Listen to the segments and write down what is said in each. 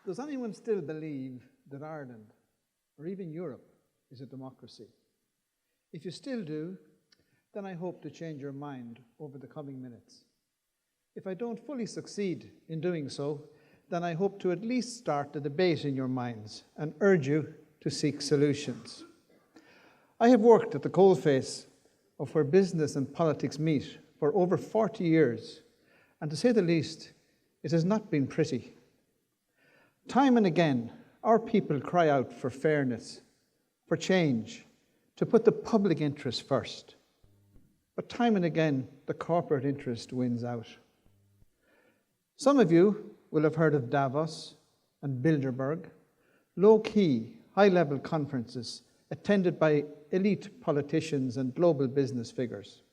Does anyone still believe that Ireland, or even Europe, is a democracy? If you still do, then I hope to change your mind over the coming minutes. If I don't fully succeed in doing so, then I hope to at least start a debate in your minds and urge you to seek solutions. I have worked at the coalface of where business and politics meet for over 40 years, and to say the least, it has not been pretty. Time and again, our people cry out for fairness, for change, to put the public interest first. But time and again, the corporate interest wins out. Some of you will have heard of Davos and Bilderberg, low-key, high-level conferences attended by elite politicians and global business figures.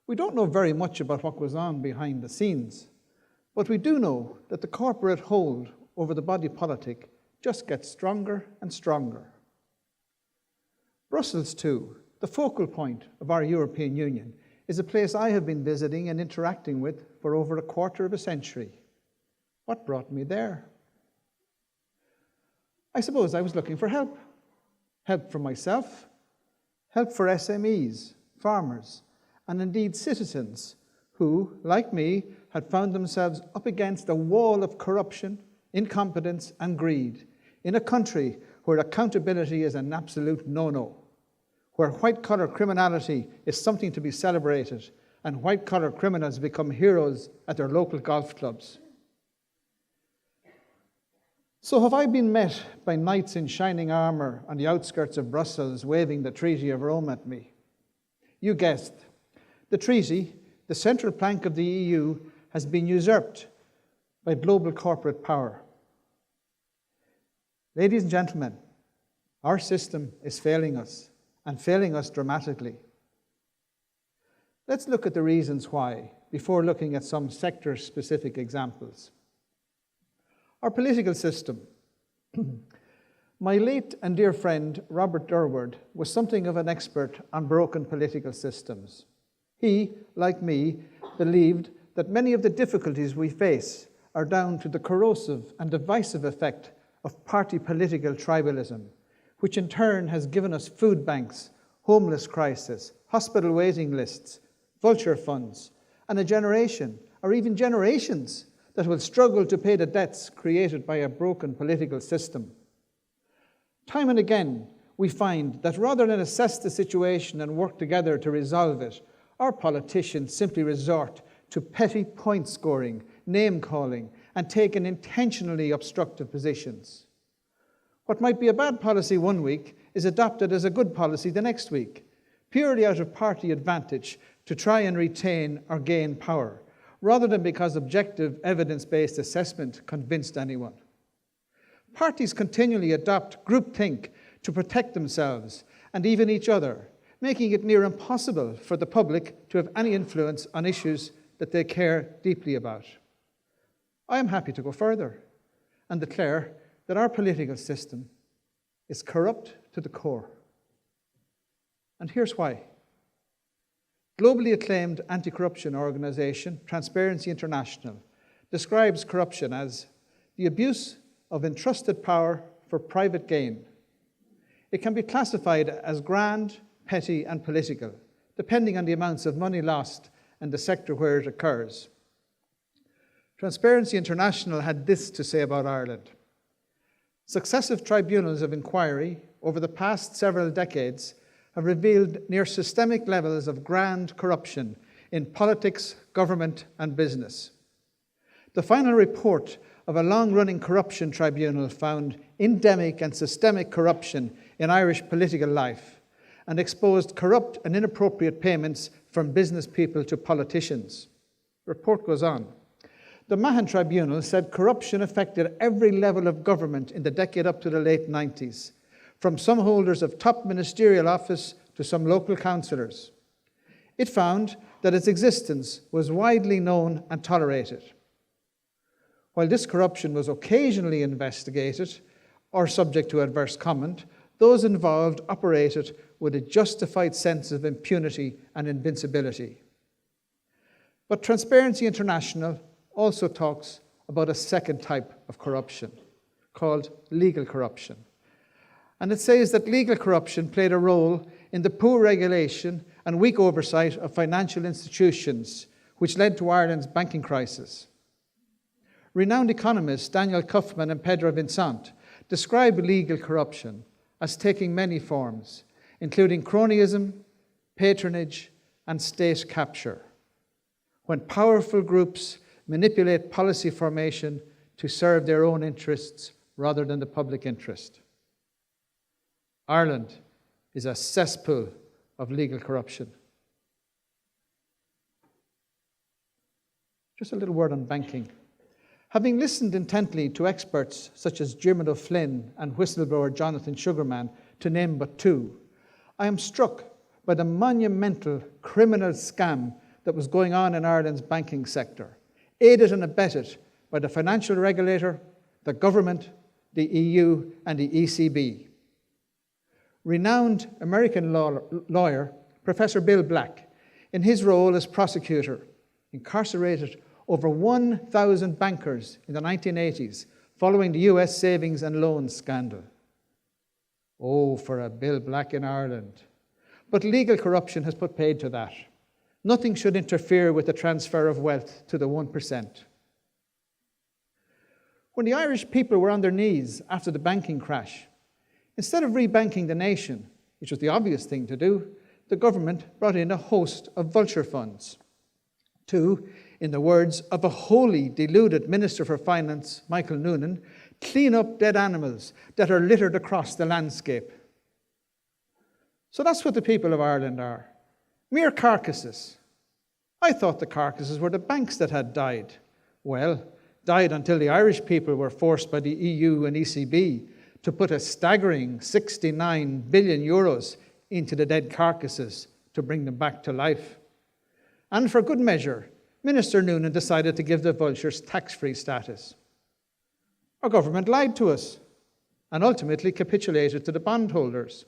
We don't know very much about what goes on behind the scenes, but we do know that the corporate hold over the body politic just gets stronger and stronger. Brussels, too, the focal point of our European Union, is a place I have been visiting and interacting with for over a quarter of a century. What brought me there? I suppose I was looking for help. Help for myself, help for SMEs, farmers, and indeed citizens who, like me, had found themselves up against a wall of corruption, incompetence, and greed in a country where accountability is an absolute no-no, where white-collar criminality is something to be celebrated and white-collar criminals become heroes at their local golf clubs. So have I been met by knights in shining armour on the outskirts of Brussels waving the Treaty of Rome at me? You guessed. The treaty, the central plank of the EU, has been usurped by global corporate power. Ladies and gentlemen, our system is failing us, and failing us dramatically. Let's look at the reasons why, before looking at some sector-specific examples. Our political system. My late and dear friend, Robert Durward, was something of an expert on broken political systems. He, like me, believed that many of the difficulties we face are down to the corrosive and divisive effect of party political tribalism, which in turn has given us food banks, homeless crisis, hospital waiting lists, vulture funds, and a generation, or even generations, that will struggle to pay the debts created by a broken political system. Time and again, we find that rather than assess the situation and work together to resolve it, our politicians simply resort to petty point scoring, name-calling, and taking intentionally obstructive positions. What might be a bad policy one week is adopted as a good policy the next week, purely out of party advantage to try and retain or gain power, rather than because objective, evidence-based assessment convinced anyone. Parties continually adopt groupthink to protect themselves and even each other, making it near impossible for the public to have any influence on issues that they care deeply about. I am happy to go further and declare that our political system is corrupt to the core. And here's why. Globally acclaimed anti-corruption organization, Transparency International, describes corruption as the abuse of entrusted power for private gain. It can be classified as grand, petty, and political, depending on the amounts of money lost and the sector where it occurs. Transparency International had this to say about Ireland. Successive tribunals of inquiry over the past several decades have revealed near systemic levels of grand corruption in politics, government, and business. The final report of a long-running corruption tribunal found endemic and systemic corruption in Irish political life and exposed corrupt and inappropriate payments from business people to politicians. The report goes on. The Mahon Tribunal said corruption affected every level of government in the decade up to the late 90s, from some holders of top ministerial office to some local councillors. It found that its existence was widely known and tolerated. While this corruption was occasionally investigated or subject to adverse comment, those involved operated with a justified sense of impunity and invincibility. But Transparency International also talks about a second type of corruption called legal corruption. And it says that legal corruption played a role in the poor regulation and weak oversight of financial institutions, which led to Ireland's banking crisis. Renowned economists Daniel Kaufman and Pedro Vincent describe legal corruption as taking many forms, including cronyism, patronage, and state capture, when powerful groups manipulate policy formation to serve their own interests rather than the public interest. Ireland is a cesspool of legal corruption. Just a little word on banking. Having listened intently to experts such as Diarmuid O'Flynn and whistleblower Jonathan Sugarman, to name but two, I am struck by the monumental criminal scam that was going on in Ireland's banking sector, aided and abetted by the financial regulator, the government, the EU, and the ECB. Renowned American lawyer, Professor Bill Black, in his role as prosecutor, incarcerated over 1,000 bankers in the 1980s following the US savings and loans scandal. Oh, for a Bill Black in Ireland. But legal corruption has put paid to that. Nothing should interfere with the transfer of wealth to the 1%. When the Irish people were on their knees after the banking crash, instead of rebanking the nation, which was the obvious thing to do, the government brought in a host of vulture funds to, in the words of a wholly deluded Minister for Finance, Michael Noonan, clean up dead animals that are littered across the landscape. So that's what the people of Ireland are. Mere carcasses. I thought the carcasses were the banks that had died. Well, died until the Irish people were forced by the EU and ECB to put a staggering 69 billion euros into the dead carcasses to bring them back to life. And for good measure, Minister Noonan decided to give the vultures tax-free status. Our government lied to us and ultimately capitulated to the bondholders.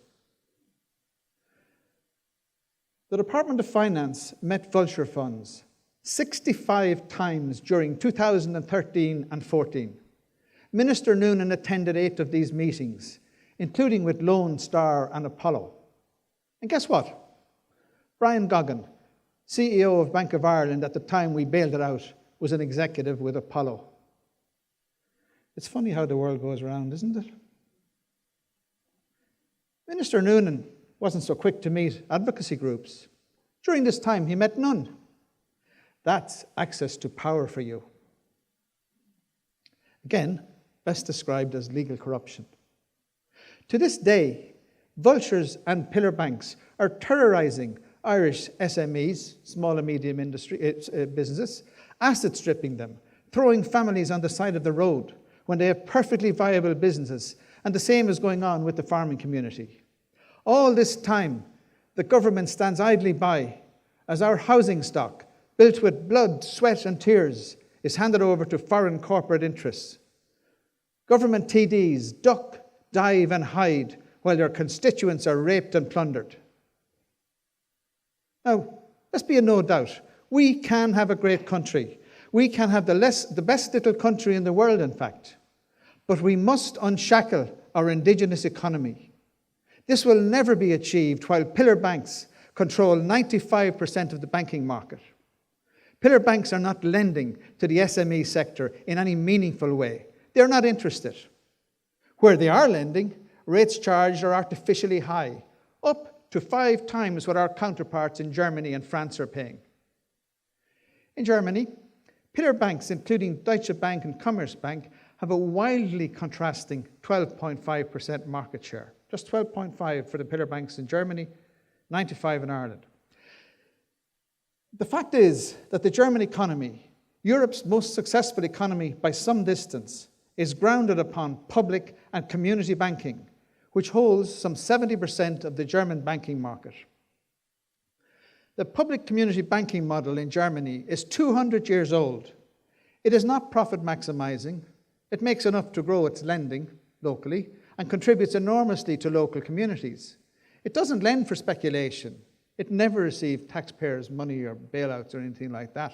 The Department of Finance met vulture funds 65 times during 2013 and 14. Minister Noonan attended 8 of these meetings, including with Lone Star and Apollo. And guess what? Brian Goggin, CEO of Bank of Ireland at the time we bailed it out, was an executive with Apollo. It's funny how the world goes around, isn't it? Minister Noonan wasn't so quick to meet advocacy groups. During this time, he met none. That's access to power for you. Again, best described as legal corruption. To this day, vultures and pillar banks are terrorizing Irish SMEs, small and medium businesses, asset stripping them, throwing families on the side of the road when they have perfectly viable businesses, and the same is going on with the farming community. All this time, the government stands idly by as our housing stock, built with blood, sweat and tears, is handed over to foreign corporate interests. Government TDs duck, dive and hide while their constituents are raped and plundered. Now, let's be in no doubt, we can have a great country. We can have the best little country in the world, in fact. But we must unshackle our indigenous economy. This will never be achieved while pillar banks control 95% of the banking market. Pillar banks are not lending to the SME sector in any meaningful way. They're not interested. Where they are lending, rates charged are artificially high, up to 5 times what our counterparts in Germany and France are paying. In Germany, pillar banks, including Deutsche Bank and Commerzbank, have a wildly contrasting 12.5% market share. Just 12.5 for the pillar banks in Germany, 95 in Ireland. The fact is that the German economy, Europe's most successful economy by some distance, is grounded upon public and community banking, which holds some 70% of the German banking market. The public community banking model in Germany is 200 years old. It is not profit maximizing. It makes enough to grow its lending locally and contributes enormously to local communities. It doesn't lend for speculation. It never received taxpayers' money or bailouts or anything like that.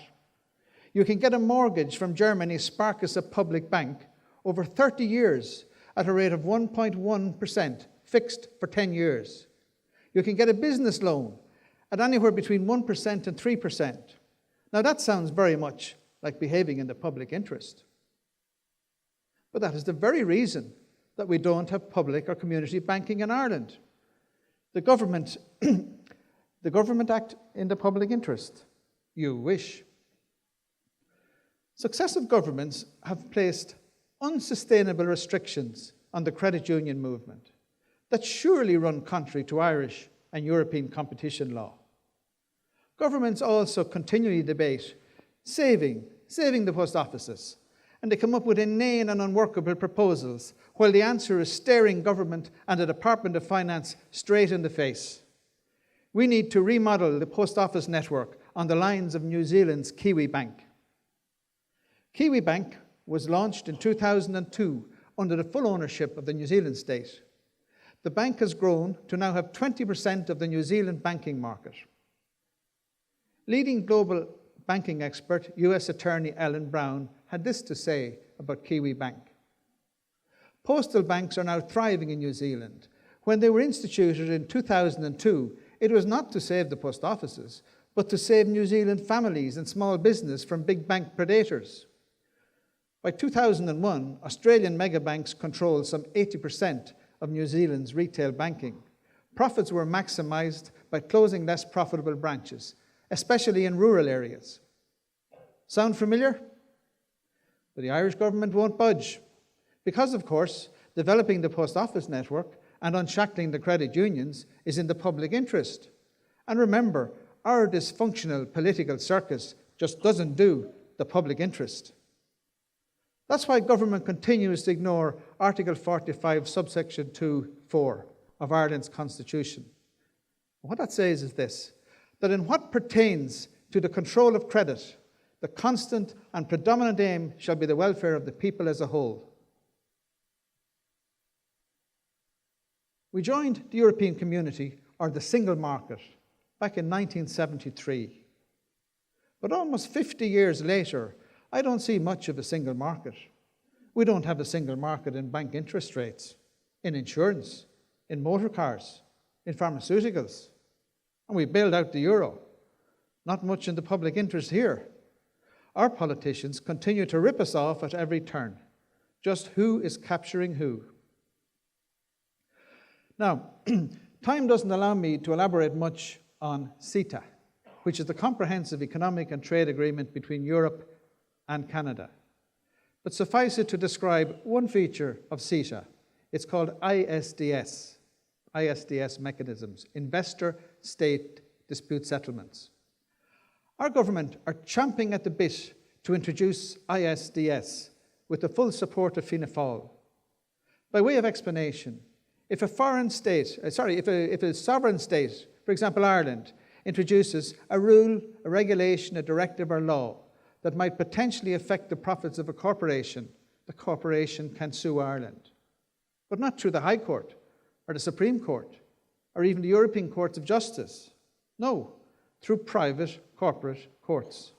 You can get a mortgage from Germany's Sparkasse public bank over 30 years at a rate of 1.1%, fixed for 10 years. You can get a business loan at anywhere between 1% and 3%. Now that sounds very much like behaving in the public interest. But that is the very reason that we don't have public or community banking in Ireland. The government act in the public interest. You wish. Successive governments have placed unsustainable restrictions on the credit union movement that surely run contrary to Irish and European competition law. Governments also continually debate saving the post offices, and they come up with inane and unworkable proposals, while the answer is staring government and the Department of Finance straight in the face. We need to remodel the post office network on the lines of New Zealand's Kiwi Bank. Kiwi Bank was launched in 2002 under the full ownership of the New Zealand state. The bank has grown to now have 20% of the New Zealand banking market. Leading global banking expert, US Attorney Ellen Brown, had this to say about Kiwi Bank. Postal banks are now thriving in New Zealand. When they were instituted in 2002, it was not to save the post offices, but to save New Zealand families and small business from big bank predators. By 2001, Australian megabanks controlled some 80% of New Zealand's retail banking. Profits were maximised by closing less profitable branches, especially in rural areas. Sound familiar? But the Irish government won't budge. Because, of course, developing the post office network and unshackling the credit unions is in the public interest. And remember, our dysfunctional political circus just doesn't do the public interest. That's why government continues to ignore Article 45, subsection 2(4) of Ireland's Constitution. What that says is this, that in what pertains to the control of credit, the constant and predominant aim shall be the welfare of the people as a whole. We joined the European Community, or the Single Market, back in 1973. But almost 50 years later, I don't see much of a single market. We don't have a single market in bank interest rates, in insurance, in motor cars, in pharmaceuticals. And we bailed out the euro. Not much in the public interest here. Our politicians continue to rip us off at every turn. Just who is capturing who? Now, time doesn't allow me to elaborate much on CETA, which is the Comprehensive Economic and Trade Agreement between Europe and Canada. But suffice it to describe one feature of CETA. It's called ISDS mechanisms, Investor-State Dispute Settlements. Our government are champing at the bit to introduce ISDS with the full support of Fianna Fáil. By way of explanation, if a sovereign state, for example Ireland, introduces a rule, a regulation, a directive or law that might potentially affect the profits of a corporation, the corporation can sue Ireland. But not through the High Court, or the Supreme Court, or even the European Courts of Justice. No, through private corporate courts.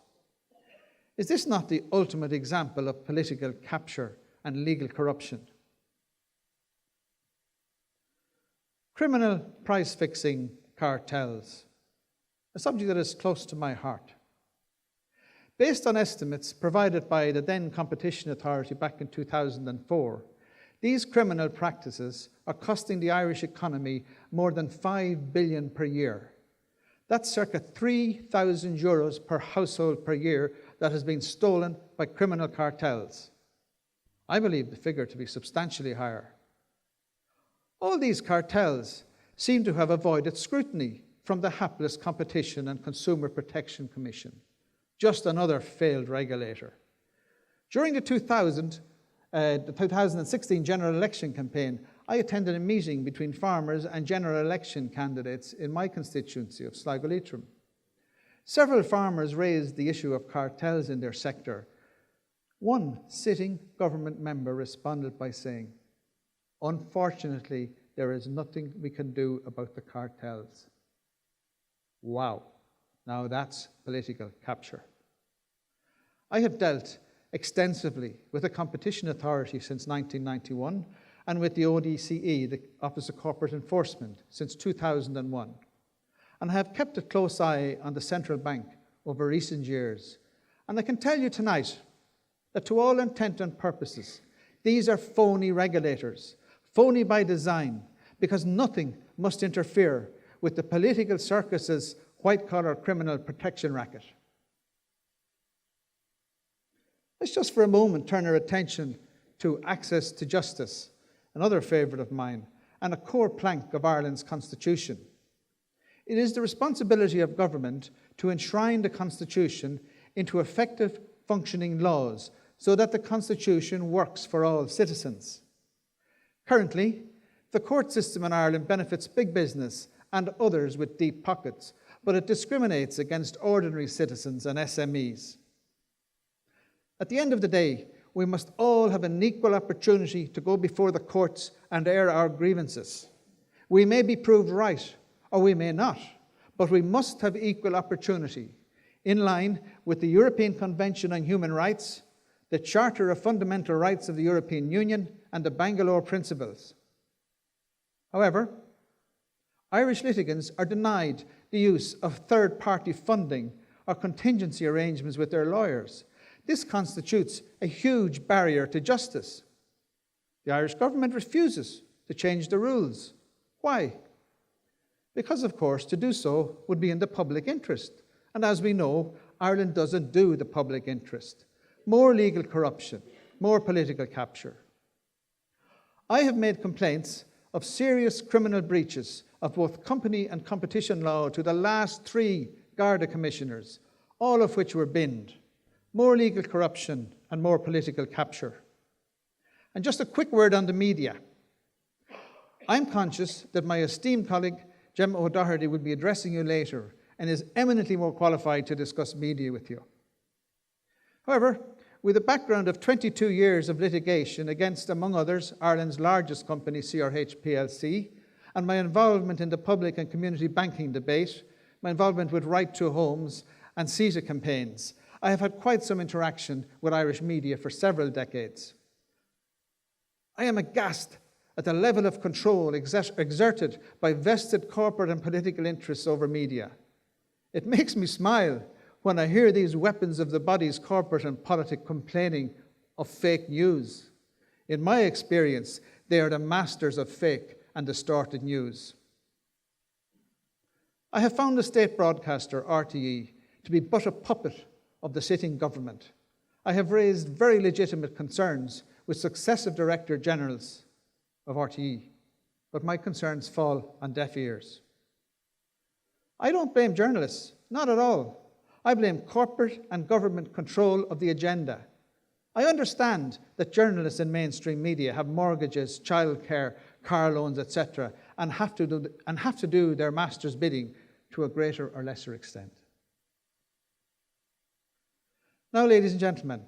Is this not the ultimate example of political capture and legal corruption? Criminal price-fixing cartels, a subject that is close to my heart. Based on estimates provided by the then Competition Authority back in 2004, these criminal practices are costing the Irish economy more than €5 billion per year. That's circa €3,000 per household per year that has been stolen by criminal cartels. I believe the figure to be substantially higher. All these cartels seem to have avoided scrutiny from the hapless Competition and Consumer Protection Commission, just another failed regulator. During the 2016 general election campaign, I attended a meeting between farmers and general election candidates in my constituency of Sligo Leitrim. Several farmers raised the issue of cartels in their sector. One sitting government member responded by saying, "Unfortunately, there is nothing we can do about the cartels." Wow, now that's political capture. I have dealt extensively with the Competition Authority since 1991 and with the ODCE, the Office of Corporate Enforcement, since 2001. And I have kept a close eye on the central bank over recent years. And I can tell you tonight that to all intent and purposes, these are phony regulators, phony by design, because nothing must interfere with the political circus's white-collar criminal protection racket. Let's just for a moment turn our attention to access to justice, another favourite of mine, and a core plank of Ireland's constitution. It is the responsibility of government to enshrine the Constitution into effective functioning laws so that the Constitution works for all citizens. Currently, the court system in Ireland benefits big business and others with deep pockets, but it discriminates against ordinary citizens and SMEs. At the end of the day, we must all have an equal opportunity to go before the courts and air our grievances. We may be proved right, or we may not, but we must have equal opportunity, in line with the European Convention on Human Rights, the Charter of Fundamental Rights of the European Union, and the Bangalore Principles. However, Irish litigants are denied the use of third-party funding or contingency arrangements with their lawyers. This constitutes a huge barrier to justice. The Irish government refuses to change the rules. Why? Because, of course, to do so would be in the public interest. And as we know, Ireland doesn't do the public interest. More legal corruption, more political capture. I have made complaints of serious criminal breaches of both company and competition law to the last 3 Garda commissioners, all of which were binned. More legal corruption and more political capture. And just a quick word on the media. I'm conscious that my esteemed colleague, Gemma O'Doherty, will be addressing you later and is eminently more qualified to discuss media with you. However, with a background of 22 years of litigation against, among others, Ireland's largest company, CRH plc, and my involvement in the public and community banking debate, my involvement with Right to Homes and CETA campaigns, I have had quite some interaction with Irish media for several decades. I am aghast at the level of control exerted by vested corporate and political interests over media. It makes me smile when I hear these weapons of the bodies, corporate and politic, complaining of fake news. In my experience, they are the masters of fake and distorted news. I have found the state broadcaster, RTE, to be but a puppet of the sitting government. I have raised very legitimate concerns with successive Director Generals of RTE, but my concerns fall on deaf ears. I don't blame journalists, not at all. I blame corporate and government control of the agenda. I understand that journalists in mainstream media have mortgages, childcare, car loans, etc., and have to do their master's bidding to a greater or lesser extent. Now, ladies and gentlemen,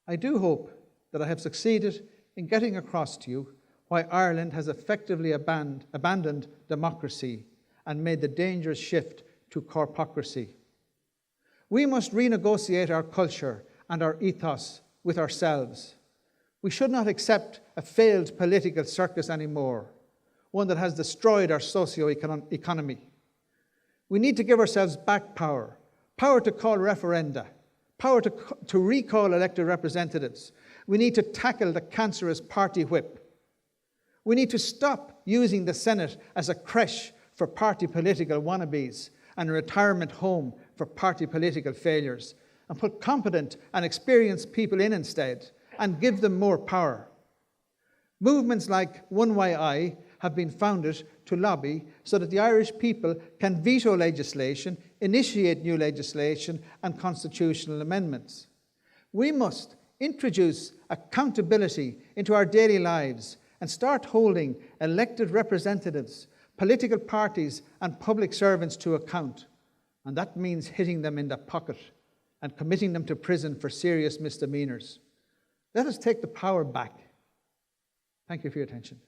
I do hope that I have succeeded in getting across to you why Ireland has effectively abandoned democracy and made the dangerous shift to corpocracy. We must renegotiate our culture and our ethos with ourselves. We should not accept a failed political circus anymore, one that has destroyed our socio-economy. We need to give ourselves back power, power to call referenda, power to recall elected representatives. We need to tackle the cancerous party whip. We need to stop using the Senate as a creche for party political wannabes and a retirement home for party political failures, and put competent and experienced people in instead and give them more power. Movements like 1YI have been founded to lobby so that the Irish people can veto legislation, initiate new legislation and constitutional amendments. We must introduce accountability into our daily lives and start holding elected representatives, political parties and public servants to account. And that means hitting them in the pocket and committing them to prison for serious misdemeanors. Let us take the power back. Thank you for your attention.